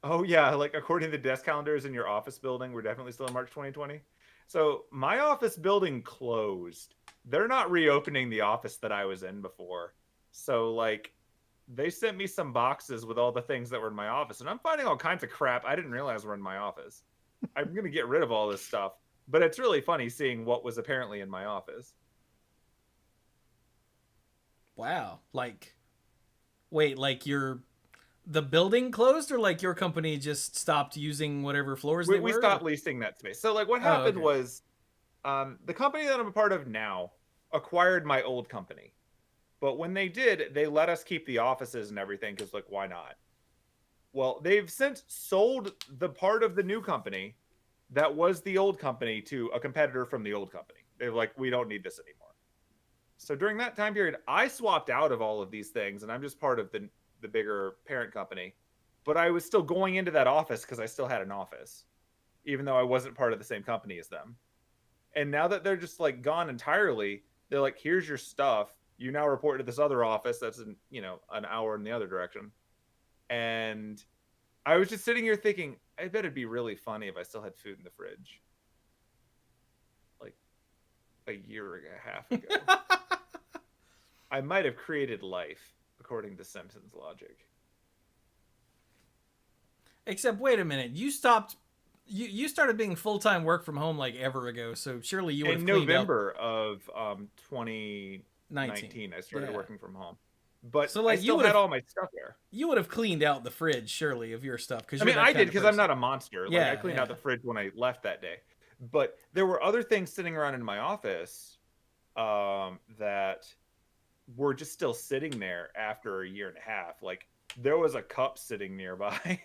Oh yeah, like according to the desk calendars in your office building, we're definitely still in March 2020. So my office building closed. They're not reopening the office that I was in before. So like they sent me some boxes with all the things that were in my office, and I'm finding all kinds of crap I didn't realize were in my office. I'm gonna get rid of all this stuff, but it's really funny seeing what was apparently in my office. Wow. Like, wait, like the building closed, or like your company just stopped using whatever floors they We were? stopped Or... leasing that space. So like what Oh, happened okay. was the company that I'm a part of now acquired my old company. But when they did, they let us keep the offices and everything because, like, why not? Well, they've since sold the part of the new company that was the old company to a competitor from the old company. They're like, we don't need this anymore. So during that time period, I swapped out of all of these things, and I'm just part of the bigger parent company. But I was still going into that office because I still had an office, even though I wasn't part of the same company as them. And now that they're just like gone entirely, they're like, here's your stuff. You now report to this other office that's in, an hour in the other direction. And I was just sitting here thinking, I bet it'd be really funny if I still had food in the fridge like a year and a half ago. I might have created life according to Simpsons logic. Except, wait a minute. You stopped. You started being full time work from home like ever ago. So surely you would have In cleaned out November of 19. 2019, I started Yeah. working from home, but So I like still had all my stuff there. you would have cleaned out the fridge surely of your stuff because I you're mean, that I did kind of because I'm person. not a monster. Like I Yeah, cleaned out yeah. the fridge when I left that day, but there were other things sitting around in my office that were just still sitting there after a year and a half. Like there was a cup sitting nearby,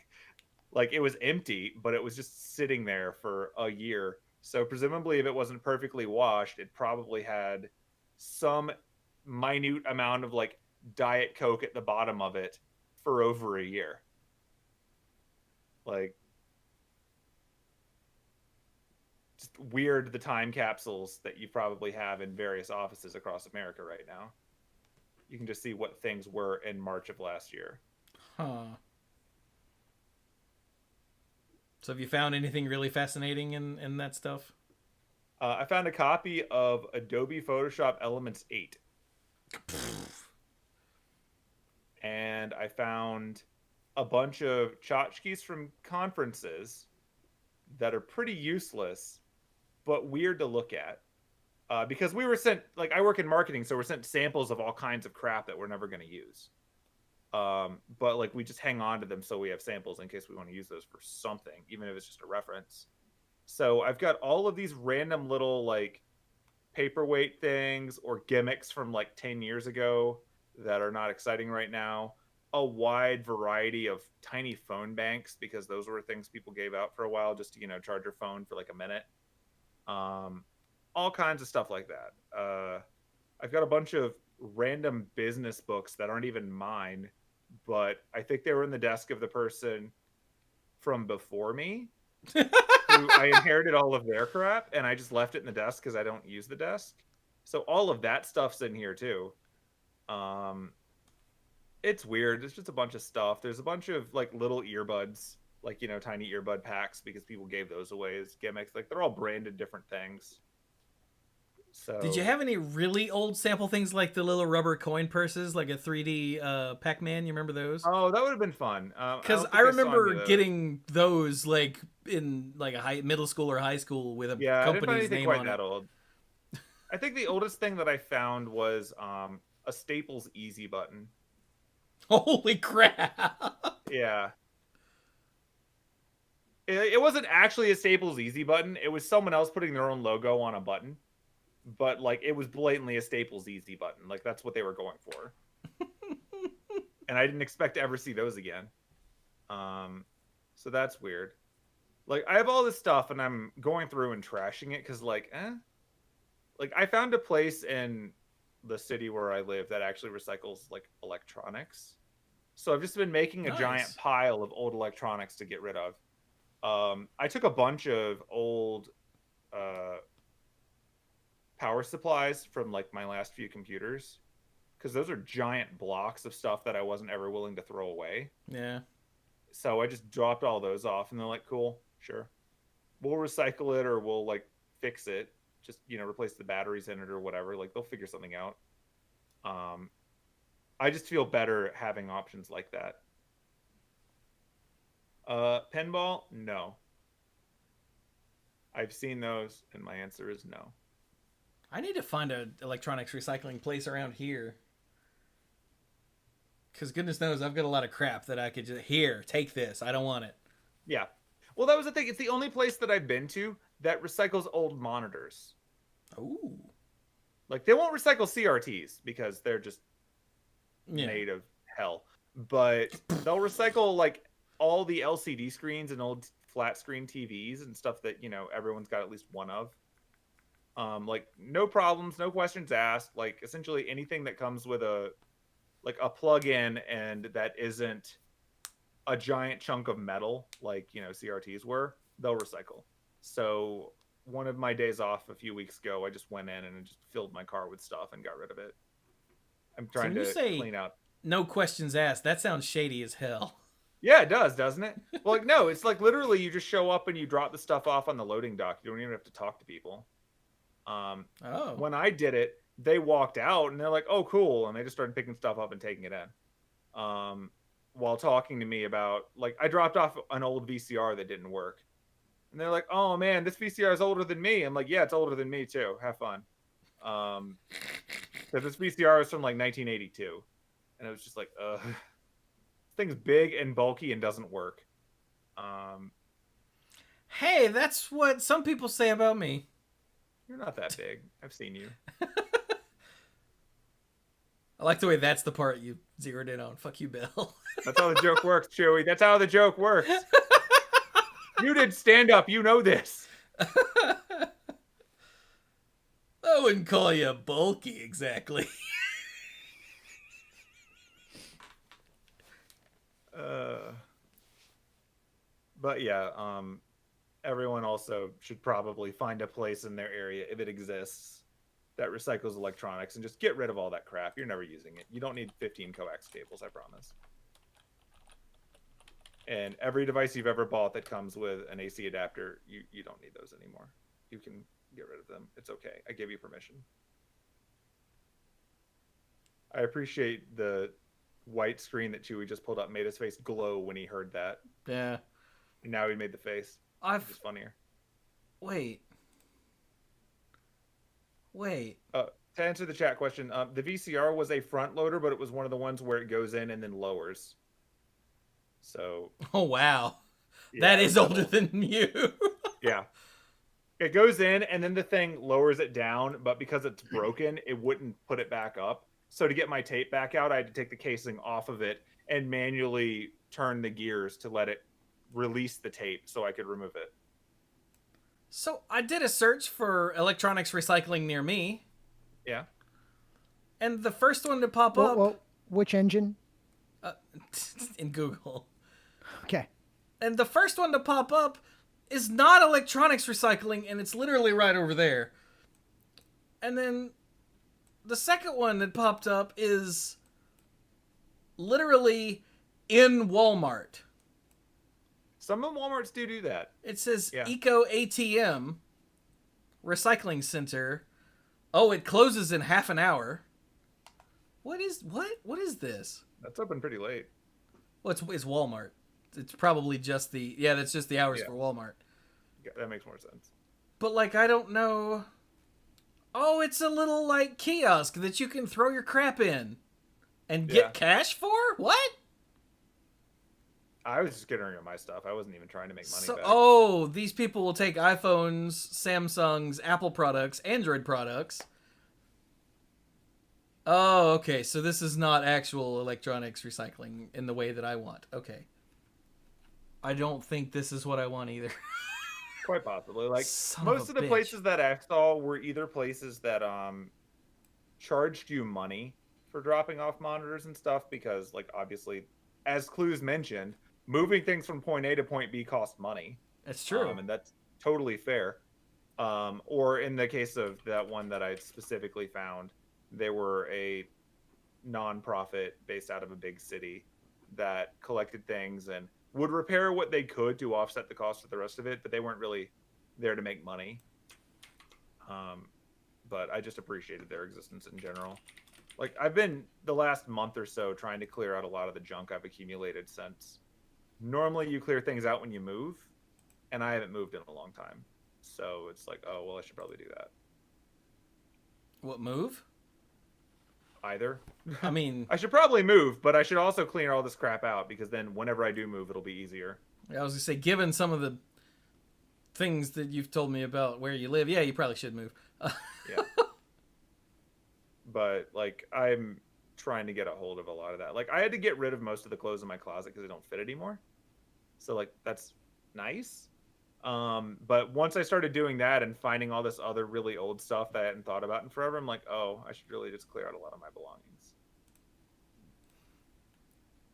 like it was empty, but it was just sitting there for a year. So presumably, if it wasn't perfectly washed, it probably had some minute amount of like Diet Coke at the bottom of it for over a year. Like just weird the time capsules that you probably have in various offices across America right now. You can just see what things were in March of last year. Huh. So have you found anything really fascinating in that stuff? I found a copy of Adobe Photoshop Elements 8, and I found a bunch of tchotchkes from conferences that are pretty useless, but weird to look at. Because we were sent, like, I work in marketing, so we're sent samples of all kinds of crap that we're never going to use. But like we just hang on to them so we have samples in case we want to use those for something, even if it's just a reference. So I've got all of these random little like paperweight things or gimmicks from like 10 years ago that are not exciting right now. A wide variety of tiny phone banks because those were things people gave out for a while just to, charge your phone for like a minute. Um, all kinds of stuff like that. I've got a bunch of random business books that aren't even mine, but I think they were in the desk of the person from before me who I inherited all of their crap and I just left it in the desk because I don't use the desk. So all of that stuff's in here too. Um, it's weird. It's just a bunch of stuff. There's a bunch of like little earbuds, like tiny earbud packs because people gave those away as gimmicks. Like they're all branded different things. Did you So have any really old sample things like the little rubber coin purses, like a 3D Pac-Man? You remember those? oh, that would have been fun. I Because don't I think I saw any remember of those. getting those like in like a middle school or high school with a Yeah, I didn't find company's anything name quite on it. that old. I think the oldest thing that I found was a Staples Easy button. Holy crap! Yeah, it wasn't actually a Staples Easy button. It was someone else putting their own logo on a button, but like it was blatantly a Staples Easy button. Like that's what they were going for, and I didn't expect to ever see those again. Um, so that's weird. Like I have all this stuff, and I'm going through and trashing it because like I found a place in the city where I live that actually recycles like electronics. So I've just been making a giant Nice. pile of old electronics to get rid of. I took a bunch of old uh, power supplies from like my last few computers because those are giant blocks of stuff that I wasn't ever willing to throw away. Yeah. So I just dropped all those off, and they're like, "Cool, sure, we'll recycle it or we'll like fix it, just replace the batteries in it or whatever. Like they'll figure something out." Um, I just feel better having options like that. Pinball, no. I've seen those, and my answer is no. I need to find an electronics recycling place around here. Because goodness knows I've got a lot of crap that I could just, here, take this. I don't want it. Yeah. Well, that was the thing. It's the only place that I've been to that recycles old monitors. Ooh. Like they won't recycle CRTs because they're just made of hell. But they'll recycle like all the LCD screens and old flat screen TVs and stuff that, everyone's got at least one of. Like no problems, no questions asked. Like essentially anything that comes with a plug-in and that isn't a giant chunk of metal like CRTs were, they'll recycle. So one of my days off a few weeks ago, I just went in and just filled my car with stuff and got rid of it. I'm So trying when you to say clean out. no questions asked, that sounds shady as hell. Yeah, it does, doesn't it? Well, like no, it's like literally you just show up and you drop the stuff off on the loading dock. You don't even have to talk to people. Oh. When I did it, they walked out and they're like, "Oh, cool," and they just started picking stuff up and taking it in. While talking to me about like I dropped off an old VCR that didn't work, and they're like, "Oh man, this VCR is older than me." I'm like, "Yeah, it's older than me too. Have fun." Because this VCR was from like 1982, and it was just like, this thing's big and bulky and doesn't work. Hey, that's what some people say about me. You're not that big. I've seen you. I like the way that's the part you zeroed in on. Fuck you, Bill. That's how the joke works, Chewy. That's how the joke works. You did stand up. You know this. I wouldn't call you bulky exactly. But yeah, everyone also should probably find a place in their area, if it exists, that recycles electronics and just get rid of all that crap. You're never using it. You don't need 15 coax cables, I promise. And every device you've ever bought that comes with an AC adapter, you don't need those anymore. You can get rid of them. It's okay. I give you permission. I appreciate the white screen that Chewy just pulled up made his face glow when he heard that. Yeah. And now he made the face. It's funnier. Wait. To answer the chat question, the VCR was a front loader, but it was one of the ones where it goes in and then lowers. So. Oh wow, Yeah, that is older than you. Yeah. It goes in and then the thing lowers it down, but because it's broken, it wouldn't put it back up. So to get my tape back out, I had to take the casing off of it and manually turn the gears to let it release the tape so I could remove it. So I did a search for electronics recycling near me. Yeah. And the first one to pop up. Well, which engine? In Google. Okay. And the first one to pop up is not electronics recycling, and it's literally right over there. And then the second one that popped up is literally in Walmart. Some of Walmarts do that. It says Eco ATM Recycling Center. Oh, it closes in half an hour. What is this? That's open pretty late. Well, it's Walmart. It's probably just that's just the hours for Walmart. Yeah, that makes more sense. But like I don't know. Oh, it's a little like kiosk that you can throw your crap in and get cash for? What? I was just getting rid of my stuff. I wasn't even trying to make money back. Oh, these people will take iPhones, Samsungs, Apple products, Android products. Oh, okay. So this is not actual electronics recycling in the way that I want. Okay. I don't think this is what I want either. Quite possibly. Like Son most of the bitch. places that I saw were either places that charged you money for dropping off monitors and stuff because, like, obviously, as Clues mentioned, moving things from point A to point B costs money. That's true. And that's totally fair. Or in the case of that one that I specifically found, they were a non-profit based out of a big city that collected things and would repair what they could to offset the cost of the rest of it, but they weren't really there to make money. But I just appreciated their existence in general. Like, I've been the last month or so trying to clear out a lot of the junk I've accumulated since. Normally you clear things out when you move, and I haven't moved in a long time. So it's like, oh, well, I should probably do that. What, move? Either. I mean, I should probably move, but I should also clear all this crap out, because then whenever I do move, it'll be easier. I was gonna say, given some of the things that you've told me about where you live, yeah, you probably should move. Yeah. But, like, I'm trying to get a hold of a lot of that. Like, I had to get rid of most of the clothes in my closet because they don't fit anymore. So, like, that's nice. But once I started doing that and finding all this other really old stuff that I hadn't thought about in forever, I'm like, oh, I should really just clear out a lot of my belongings.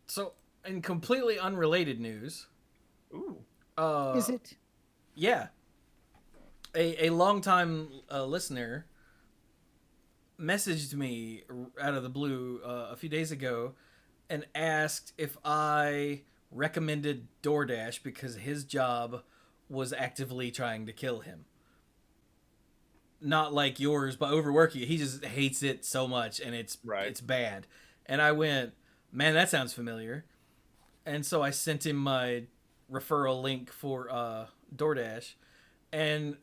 So, in completely unrelated news, Ooh. Is it? yeah, a longtime listener messaged me out of the blue a few days ago and asked if I recommended DoorDash because his job was actively trying to kill him. Not like yours, but overworking. He just hates it so much, and it's bad. And I went, man, that sounds familiar. And so I sent him my referral link for DoorDash, and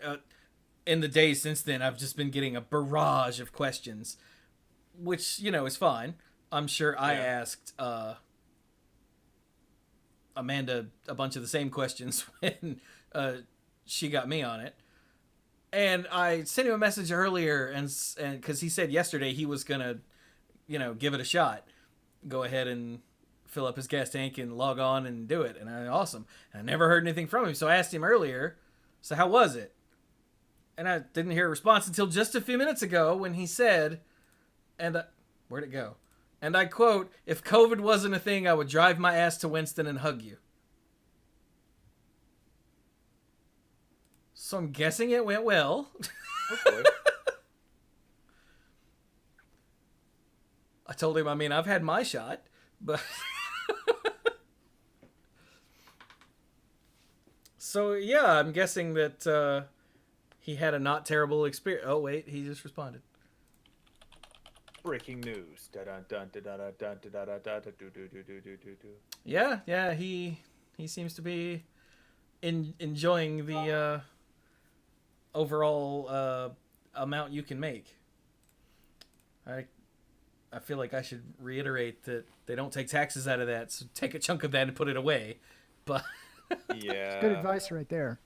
in the days since then, I've just been getting a barrage of questions, which, you know, is fine. I'm sure I asked Amanda a bunch of the same questions when she got me on it. And I sent him a message earlier, and because he said yesterday he was going to, you know, give it a shot. Go ahead and fill up his gas tank and log on and do it. And awesome. And I never heard anything from him. So I asked him earlier, so how was it? And I didn't hear a response until just a few minutes ago when he said, where'd it go? And I quote, if COVID wasn't a thing, I would drive my ass to Winston and hug you. So I'm guessing it went well. Hopefully. I told him, I mean, I've had my shot, but... So, yeah, I'm guessing that he had a not terrible experience. Oh, wait, he just responded. Breaking news. Yeah, he seems to be enjoying the overall amount you can make. I feel like I should reiterate that they don't take taxes out of that, so take a chunk of that and put it away. But Yeah. Good advice right there.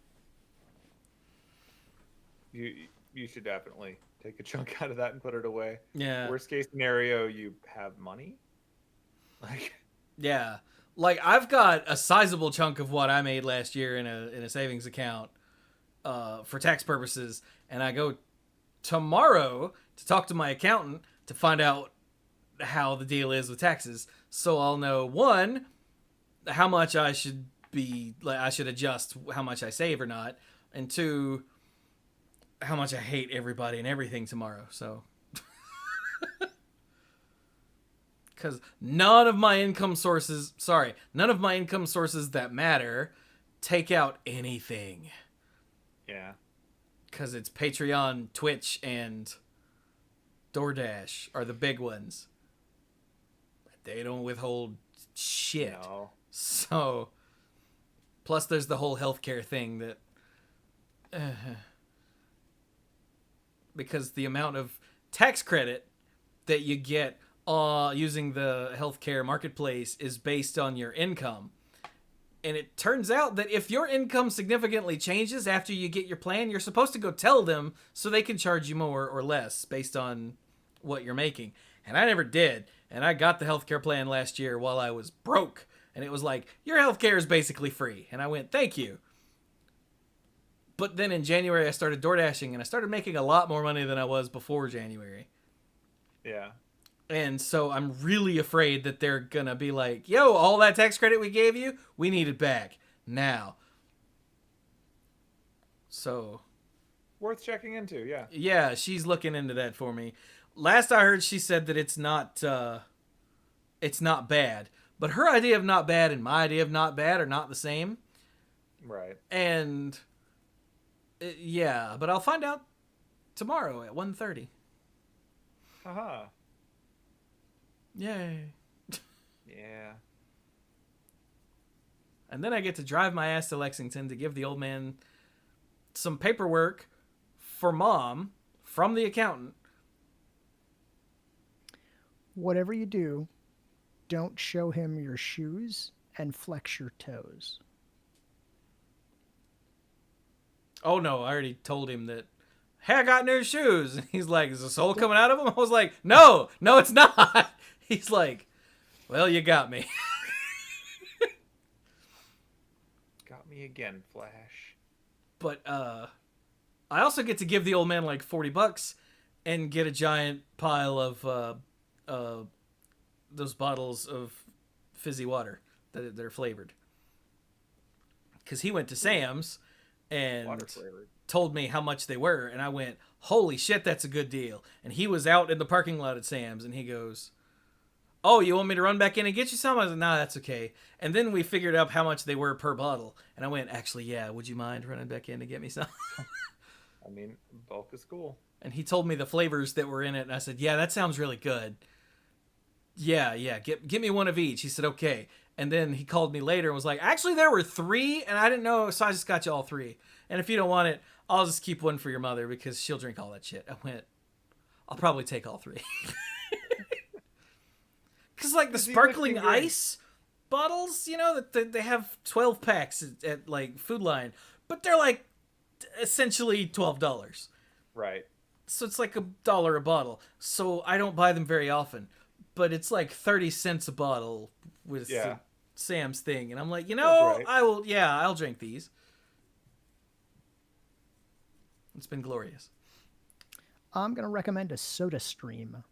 You should definitely take a chunk out of that and put it away. yeah, Worst case scenario, you have money. Like, yeah, like I've got a sizable chunk of what I made last year in a savings account for tax purposes, and I go tomorrow to talk to my accountant to find out how the deal is with taxes, so I'll know, one, how much I should adjust how much I save or not, and two, how much I hate everybody and everything tomorrow. So because none of my income sources that matter take out anything. yeah. Because it's Patreon, Twitch, and DoorDash are the big ones. They don't withhold shit. No. So, plus there's the whole healthcare thing that... because the amount of tax credit that you get using the healthcare marketplace is based on your income. And it turns out that if your income significantly changes after you get your plan, you're supposed to go tell them so they can charge you more or less based on what you're making. And I never did. And I got the healthcare plan last year while I was broke. And it was like, your healthcare is basically free. And I went, thank you. But then in January, I started DoorDashing, and I started making a lot more money than I was before January. Yeah. And so I'm really afraid that they're going to be like, yo, all that tax credit we gave you, we need it back now. So. Worth checking into, yeah. Yeah, she's looking into that for me. Last I heard, she said that it's not bad. But her idea of not bad and my idea of not bad are not the same. Right. And yeah, but I'll find out tomorrow at 1:30. Haha. Yay. Yeah. And then I get to drive my ass to Lexington to give the old man some paperwork for Mom from the accountant. Whatever you do, don't show him your shoes and flex your toes. Oh no, I already told him that, hey, I got new shoes. And he's like, is the sole coming out of them? I was like, no, it's not. He's like, well, you got me. Got me again, Flash. But I also get to give the old man like $40 and get a giant pile of those bottles of fizzy water that are flavored. Because he went to Sam's and told me how much they were, and I went, holy shit, that's a good deal. And he was out in the parking lot at Sam's, and he goes, oh, you want me to run back in and get you some? I was like, nah, that's okay. And then we figured out how much they were per bottle, and I went, actually, yeah, would you mind running back in to get me some? I mean, bulk is cool. And he told me the flavors that were in it, and I said, yeah, that sounds really good. Yeah, get me one of each. He said, okay. And then he called me later and was like, actually, there were 3, and I didn't know, so I just got you all 3. And if you don't want it, I'll just keep one for your mother because she'll drink all that shit. I went, I'll probably take all 3. Because, like, the sparkling ice bottles, you know, that they have 12 packs at like, Food Lion, but they're, like, essentially $12. Right. So it's like $1 a bottle. So I don't buy them very often. But it's like 30 cents a bottle with Sam's thing. And I'm like, you know, right. I'll drink these. It's been glorious. I'm going to recommend a Soda Stream.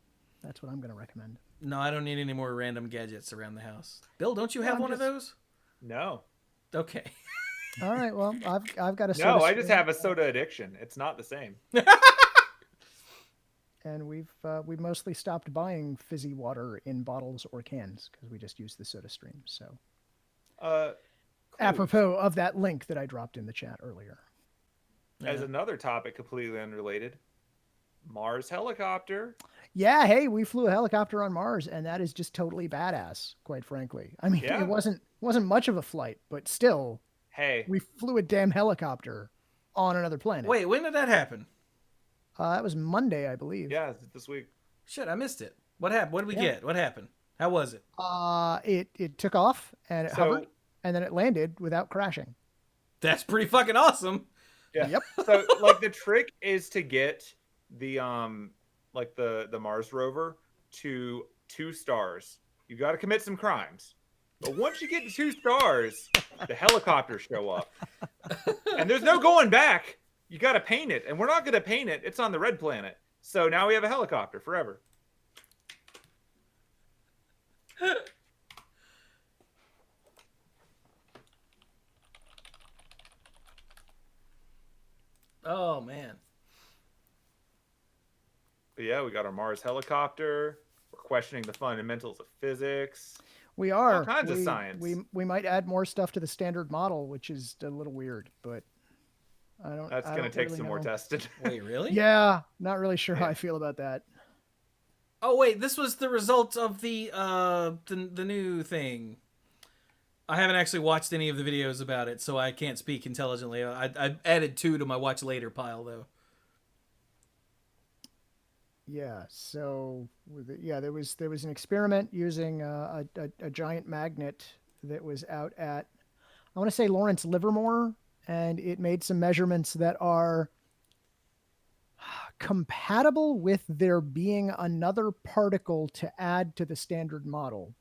That's what I'm going to recommend. No, I don't need any more random gadgets around the house. Bill, don't you have one of those? No. Okay. All right, well, I've got a soda No, I stream. just have a soda addiction. It's not the same. And we've mostly stopped buying fizzy water in bottles or cans because we just use the Soda Stream. So, apropos of that link that I dropped in the chat earlier. As another topic completely unrelated, Mars helicopter. Yeah, hey, we flew a helicopter on Mars, and that is just totally badass, quite frankly. I mean, it wasn't much of a flight, but still, hey, we flew a damn helicopter on another planet. Wait, when did that happen? That was Monday, I believe. Yeah, this week. Shit, I missed it. What happened? What did we get? What happened? How was it? It took off and it hovered, and then it landed without crashing. That's pretty fucking awesome. Yeah. Yep. So like the trick is to get the the Mars rover to 2 stars. You got to commit some crimes. But once you get to 2 stars, the helicopters show up. And there's no going back. You got to paint it. And we're not going to paint it. It's on the red planet. So now we have a helicopter forever. Oh, man. But yeah, we got our Mars helicopter. We're questioning the fundamentals of physics. We are. All kinds of science. We might add more stuff to the standard model, which is a little weird, but That's going to take some more testing. Wait, really? Yeah, not really sure how I feel about that. Oh wait, this was the result of the new thing. I haven't actually watched any of the videos about it, so I can't speak intelligently. I added 2 to my watch later pile though. Yeah, so there was an experiment using a giant magnet that was out at, I want to say, Lawrence Livermore, and it made some measurements that are compatible with there being another particle to add to the standard model.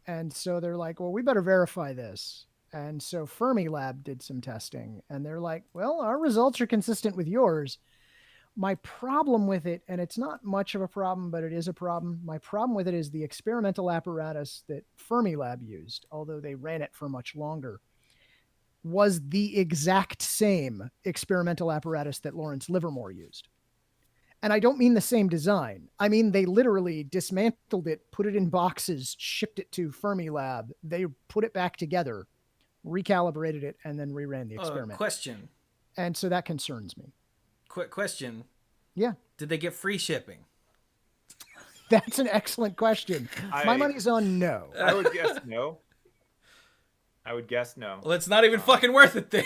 And so they're like, well, we better verify this. And so Fermilab did some testing, and they're like, well, our results are consistent with yours. My problem with it, and it's not much of a problem, but it is a problem. My problem with it is the experimental apparatus that Fermilab used, although they ran it for much longer, was the exact same experimental apparatus that Lawrence Livermore used. And I don't mean the same design. I mean, they literally dismantled it, put it in boxes, shipped it to Fermilab. They put it back together, recalibrated it, and then reran the experiment. Question. And so that concerns me. Quick question. Yeah. Did they get free shipping? That's an excellent question. My money's on no. I would guess no. Well, it's not even fucking worth it then.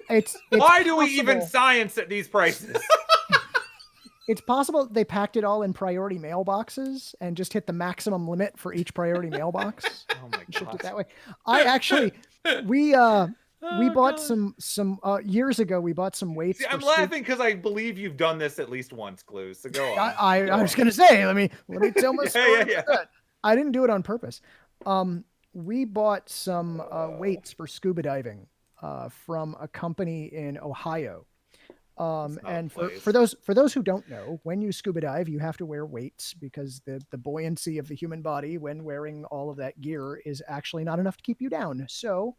It's Why do we possible. even science at these prices? It's possible they packed it all in priority mailboxes and just hit the maximum limit for each priority mailbox. Oh my and shipped it god. that way. I actually, we bought some years ago. We bought some weights. See, I'm for laughing because I believe you've done this at least once, Clues. So go on. I was gonna say, let me tell my story. yeah. I didn't do it on purpose. We bought some weights for scuba diving from a company in Ohio. And for those who don't know, when you scuba dive, you have to wear weights because the buoyancy of the human body when wearing all of that gear is actually not enough to keep you down. So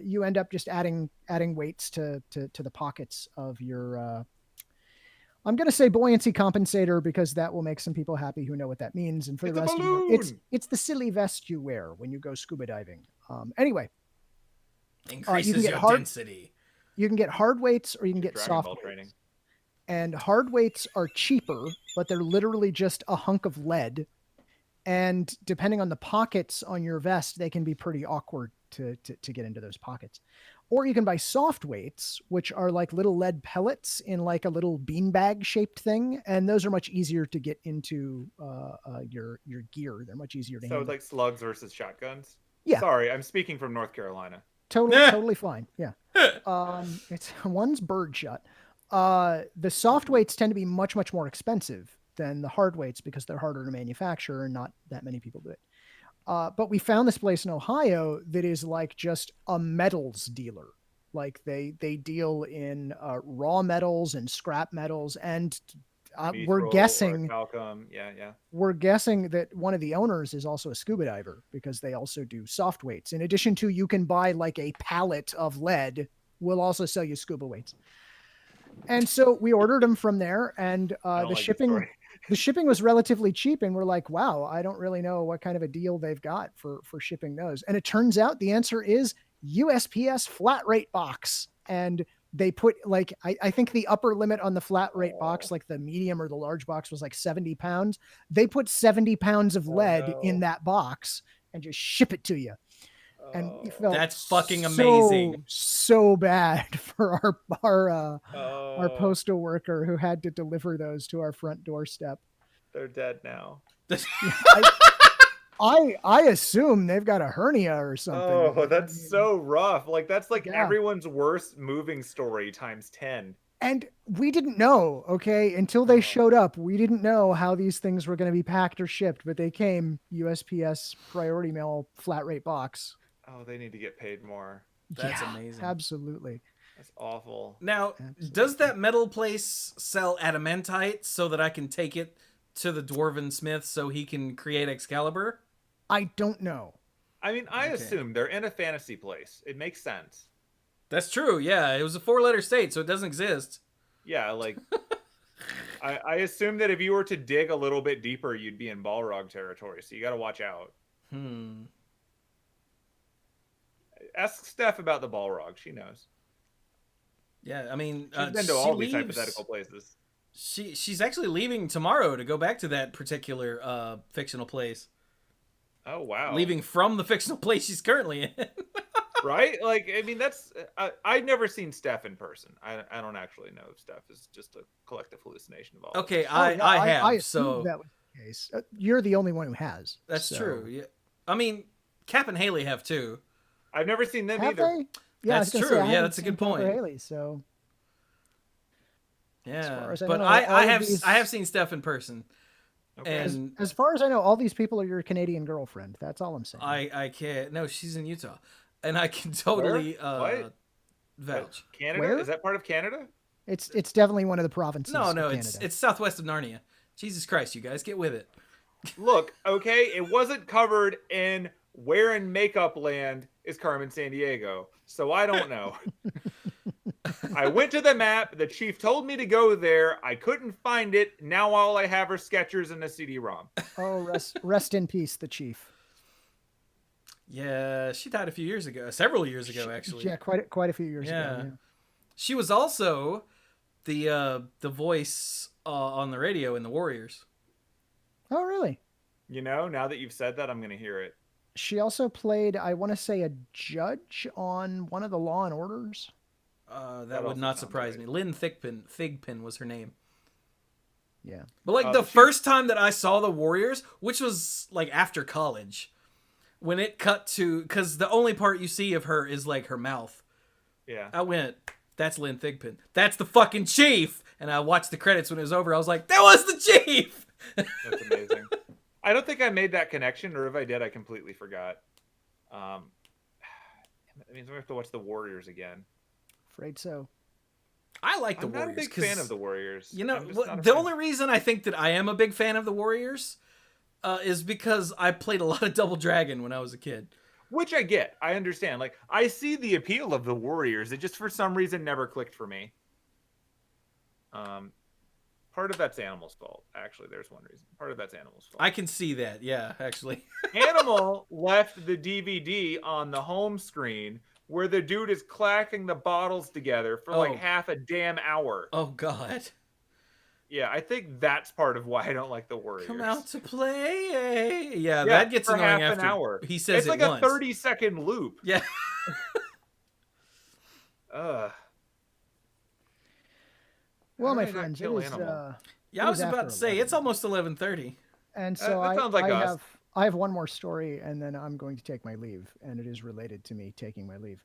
you end up just adding weights to the pockets of your I'm going to say buoyancy compensator because that will make some people happy who know what that means. And for the rest of you, it's the silly vest you wear when you go scuba diving. Anyway, Increases your density. You can get hard weights or you can get soft weights. Training. And hard weights are cheaper, but they're literally just a hunk of lead. And depending on the pockets on your vest, they can be pretty awkward to get into those pockets. Or you can buy soft weights, which are like little lead pellets in like a little beanbag shaped thing. And those are much easier to get into your gear. They're much easier to handle. So like slugs versus shotguns? Yeah. Sorry, I'm speaking from North Carolina. Totally fine. Yeah. It's one's bird shot. The soft weights tend to be much, much more expensive than the hard weights because they're harder to manufacture and not that many people do it. But we found this place in Ohio that is like just a metals dealer. Like they deal in raw metals and scrap metals, and we're guessing we're guessing that one of the owners is also a scuba diver because they also do soft weights. In addition to, you can buy like a pallet of lead. We'll also sell you scuba weights. And so we ordered them from there, and the shipping was relatively cheap. And we're like, wow, I don't really know what kind of a deal they've got for shipping those. And it turns out the answer is USPS flat rate box. And they put like, I think the upper limit on the flat rate box, like the medium or the large box, was like 70 pounds. They put 70 pounds of lead in that box and just ship it to you. And we felt that's fucking amazing. So bad for our postal worker who had to deliver those to our front doorstep. They're dead now. I assume they've got a hernia or something. Oh, that's so rough. Like that's like everyone's worst moving story times 10. And we didn't know, okay, until they showed up. We didn't know how these things were going to be packed or shipped, but they came USPS priority mail flat rate box. Oh, they need to get paid more. That's amazing. Absolutely. That's awful. Now, does that metal place sell adamantite so that I can take it to the Dwarven Smith so he can create Excalibur? I don't know. I mean, I assume they're in a fantasy place. It makes sense. That's true. Yeah, it was a 4-letter state, so it doesn't exist. Yeah, like I assume that if you were to dig a little bit deeper, you'd be in Balrog territory. So you got to watch out. Ask Steph about the Balrog. She knows. Yeah, I mean, she's been to all these hypothetical places. She's actually leaving tomorrow to go back to that particular fictional place. Oh wow! Leaving from the fictional place she's currently in. Right? Like, I mean, that's I've never seen Steph in person. I don't actually know if Steph is just a collective hallucination of all. Okay, I have. I so that was the case. You're the only one who has. That's true. Yeah, I mean, Cap and Haley have too. I've never seen them have either. They? Yeah, that's true. Yeah, that's a good point. Haley, so yeah, but I have seen Steph in person. Okay. And as far as I know, all these people are your Canadian girlfriend. That's all I'm saying. I can't. No, she's in Utah, and I can totally vouch. Canada? Where? Is that part of Canada? It's definitely one of the provinces. No, of Canada. it's southwest of Narnia. Jesus Christ, you guys, get with it. Look, okay, it wasn't covered in where in makeup land is Carmen Sandiego, so I don't know. I went to the map. The chief told me to go there. I couldn't find it. Now all I have are Skechers and a CD-ROM. Oh, rest in peace, the chief. Yeah, she died a few years ago. Several years ago, actually. Yeah, quite a few years ago. Yeah. She was also the voice on the radio in the Warriors. Oh, really? You know, now that you've said that, I'm going to hear it. She also played, I want to say, a judge on one of the Law and Orders. That would not surprise me. Lynn Thigpen was her name. Yeah. But like the first time that I saw the Warriors, which was like after college, when it cut to, because the only part you see of her is like her mouth. Yeah. I went, that's Lynn Thigpen. That's the fucking chief. And I watched the credits when it was over. I was like, that was the chief. That's amazing. I don't think I made that connection, or if I did, I completely forgot. That means we have to watch the Warriors again. Afraid so. I like the I'm Warriors. not a big fan of the Warriors. You know, the only reason I think that I am a big fan of the Warriors is because I played a lot of Double Dragon when I was a kid. Which I get. I understand. Like, I see the appeal of the Warriors. It just, for some reason, never clicked for me. Part of that's Animal's fault. Actually, there's one reason. Part of that's Animal's fault. I can see that. Yeah, actually. Animal left the DVD on the home screen where the dude is clacking the bottles together for like half a damn hour. Oh, God. Yeah, I think that's part of why I don't like the Warriors. Come out to play. Yeah, that gets annoying after an hour. He says it's like once. a 30-second loop. Yeah. Well, my friends, it is, yeah, I was about to say, it's almost 11:30. And so I have one more story, and then I'm going to take my leave, and it is related to me taking my leave.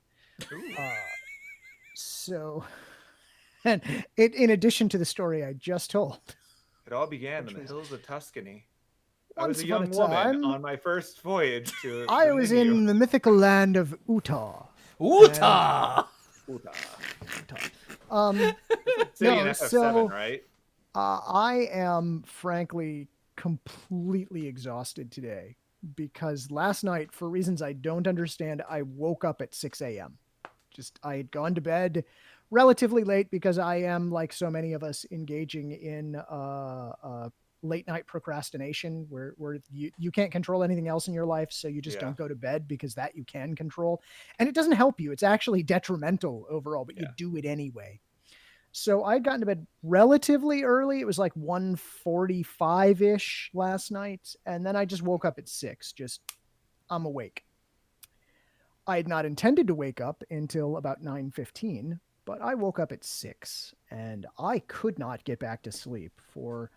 And in addition to the story I just told. It all began in the hills of Tuscany. I Once was a young woman on my first voyage to... I was in the mythical land of Utah. Utah! FF7, right? I am frankly completely exhausted today because last night, for reasons I don't understand, I woke up at 6 a.m. I had gone to bed relatively late because I am, like so many of us, engaging in late night procrastination where you can't control anything else in your life, so you just don't go to bed because that you can control, and it doesn't help you. It's actually detrimental overall, but you do it anyway. So I'd gotten to bed relatively early. It was like 1:45-ish last night, and then I just woke up at 6. I'm awake. I had not intended to wake up until about 9:15, but I woke up at 6, and I could not get back to sleep for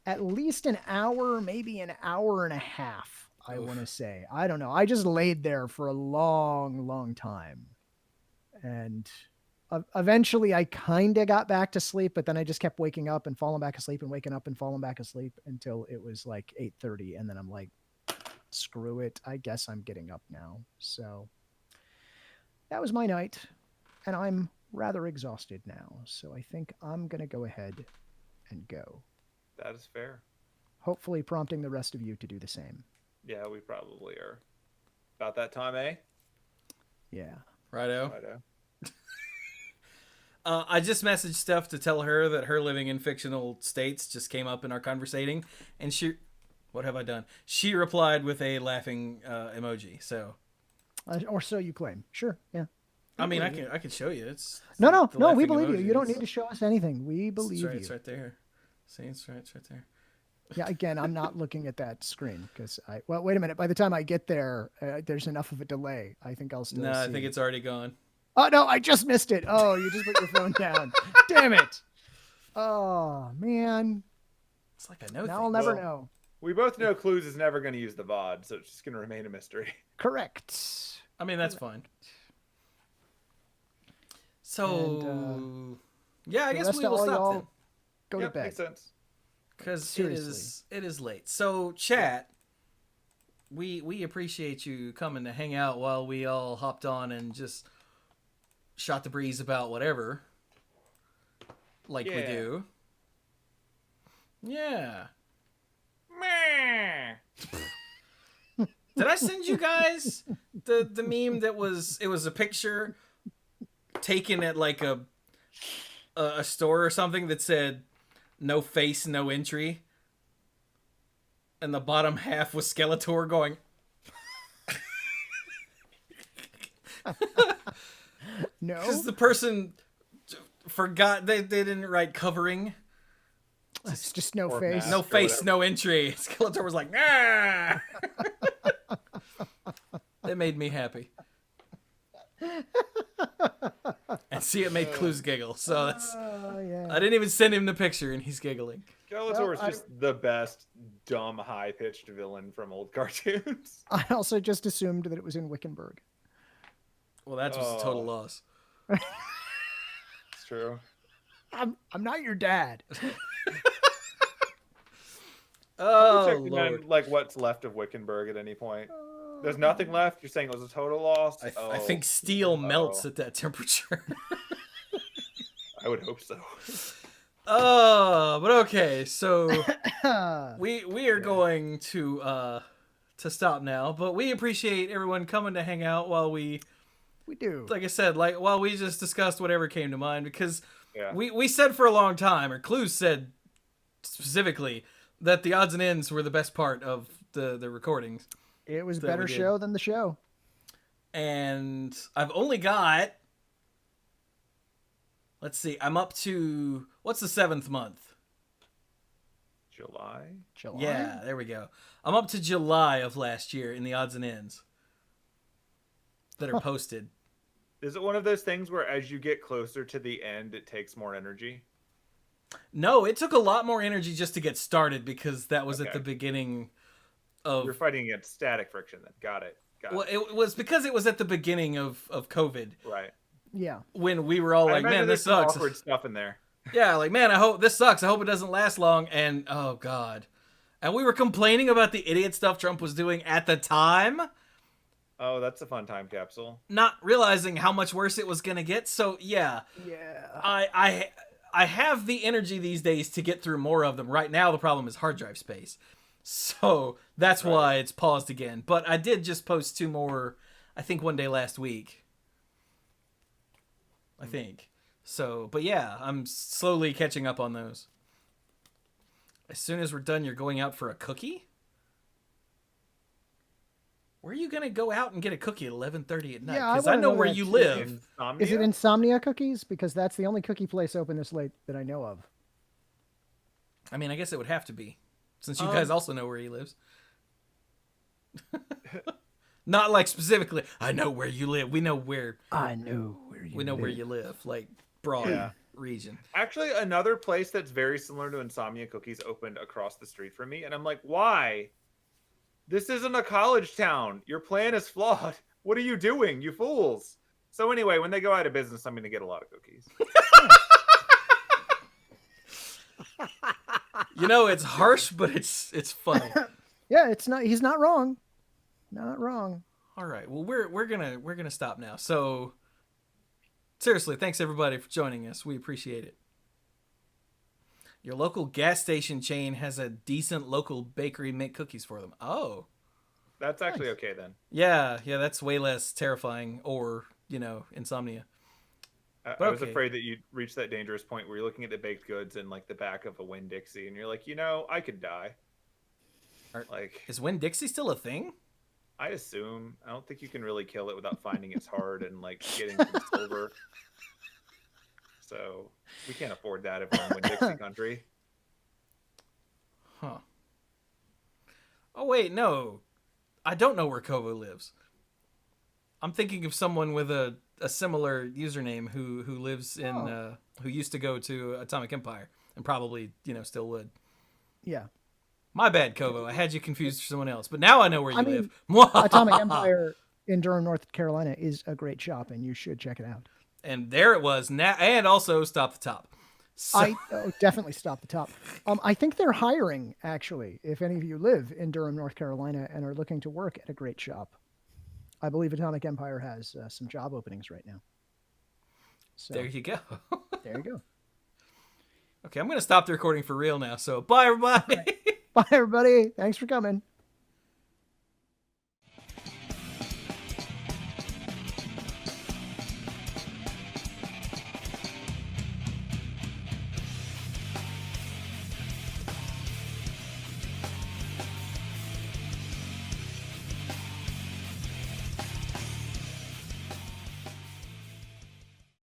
at least an hour, maybe an hour and a half, I want to say. I don't know. I just laid there for a long, long time. And eventually I kind of got back to sleep, but then I just kept waking up and falling back asleep and waking up and falling back asleep until it was like 8:30. And then I'm like, screw it. I guess I'm getting up now. So that was my night, and I'm rather exhausted now. So I think I'm going to go ahead and go. That is fair. Hopefully prompting the rest of you to do the same. Yeah, we probably are. About that time, eh? Yeah. Righto. I just messaged Steph to tell her that her living in fictional states just came up in our conversating, and what have I done? She replied with a laughing emoji. So, or so you claim. Sure, yeah. I mean, I can show you. It's no. We believe you. You don't need to show us anything. We believe you. It's right there. See, it's right there. Yeah. Again, I'm not looking at that screen because well, wait a minute. By the time I get there, there's enough of a delay. I think I'll still. No, I think it's already gone. Oh, no, I just missed it. Oh, you just put your phone down. Damn it. Oh, man. It's like I know. Now I'll never know. We both know Clues is never going to use the VOD, so it's just going to remain a mystery. Correct. I mean, that's fine. So, yeah, I guess we will stop then. Go to bed. Makes sense. Because it is late. So, chat, we appreciate you coming to hang out while we all hopped on and just shot the breeze about whatever, like we do. Yeah. Did I send you guys the meme that was a picture taken at like a a store or something that said "No face, no entry," and the bottom half was Skeletor going. No, Because the person forgot they didn't write covering. it's just no Or face. mask. No Or face, whatever. no entry. Skeletor was like, ah! It made me happy. And see, it made Clues giggle. So that's. Oh yeah. I didn't even send him the picture, and he's giggling. Skeletor is Well, just the best dumb high-pitched villain from old cartoons. I also just assumed that it was in Wickenburg. Well, that was a total Oh. loss. It's true. I'm not your dad. Oh, Checking Lord. on like what's left of Wickenburg at any point. There's nothing left. You're saying it was a total loss. I think steel melts at that temperature. I would hope so. Oh, but okay. So we are going to stop now, but we appreciate everyone coming to hang out while we, We do. like I said, while we just discussed whatever came to mind, because Yeah. we said for a long time, or Clues said specifically, that the odds and ends were the best part of the recordings. It was a that better we did. show than the show. And I've only got, let's see, I'm up to, what's the 7th month? July. July. Yeah, there we go. I'm up to July of last year in the odds and ends that are posted. Is it one of those things where as you get closer to the end, it takes more energy? No, it took a lot more energy just to get started because that was at Okay. the beginning of. You're fighting against static friction then. Got it. Well, it was because it was at the beginning of COVID Right. Yeah. when we were all I like, imagine "Man, there's this some sucks." awkward stuff in there. Yeah, like, man, I hope this sucks. I hope it doesn't last long. And oh god, and we were complaining about the idiot stuff Trump was doing at the time, Oh, that's a fun time capsule. not realizing how much worse it was gonna get. So yeah, Yeah. I have the energy these days to get through more of them. Right now, the problem is hard drive space. So that's Right. why it's paused again. But I did just post 2 more, I think one day last week. I think. So, but yeah, I'm slowly catching up on those. As soon as we're done, you're going out for a cookie? Where are you going to go out and get a cookie at 11:30 at night? Yeah, I Because I wanna know know where that you too. live. Insomnia? Is it Insomnia Cookies? Because that's the only cookie place open this late that I know of. I mean, I guess it would have to be, since you guys also know where he lives. Not like specifically, I know where you live. We know where I know where you we know where you live, like broad Yeah. region. Actually, another place that's very similar to Insomnia Cookies opened across the street from me, and I'm like, why? This isn't a college town. Your plan is flawed. What are you doing, you fools? So anyway, when they go out of business, I'm going to get a lot of cookies. You know, it's harsh, but it's funny. Yeah, it's not. He's not wrong. Not wrong. All right. Well, we're gonna stop now. So seriously, thanks everybody for joining us. We appreciate it. Your local gas station chain has a decent local bakery make cookies for them. Oh. That's actually okay then. Yeah, that's way less terrifying or, insomnia. I was okay. afraid that you'd reach that dangerous point where you're looking at the baked goods in like the back of a Winn-Dixie, and you're like, I could die. Like, Is Winn-Dixie still a thing? I assume. I don't think you can really kill it without finding its heart and like getting some silver. So we can't afford that if we're in Winn-Dixie country. Huh. Oh wait, no. I don't know where Kovo lives. I'm thinking of someone with a similar username who lives in who used to go to Atomic Empire and probably, still would. Yeah. My bad, Kovo. I had you confused for someone else, but now I know where you live. Atomic Empire in Durham, North Carolina is a great shop, and you should check it out. And there it was. Now, and also Stop the Top. So, Definitely Stop the Top. I think they're hiring, actually, if any of you live in Durham, North Carolina and are looking to work at a great shop. I believe Atomic Empire has some job openings right now. So there you go. there you go. Okay, I'm going to stop the recording for real now. So bye, everybody. Bye, everybody. Thanks for coming.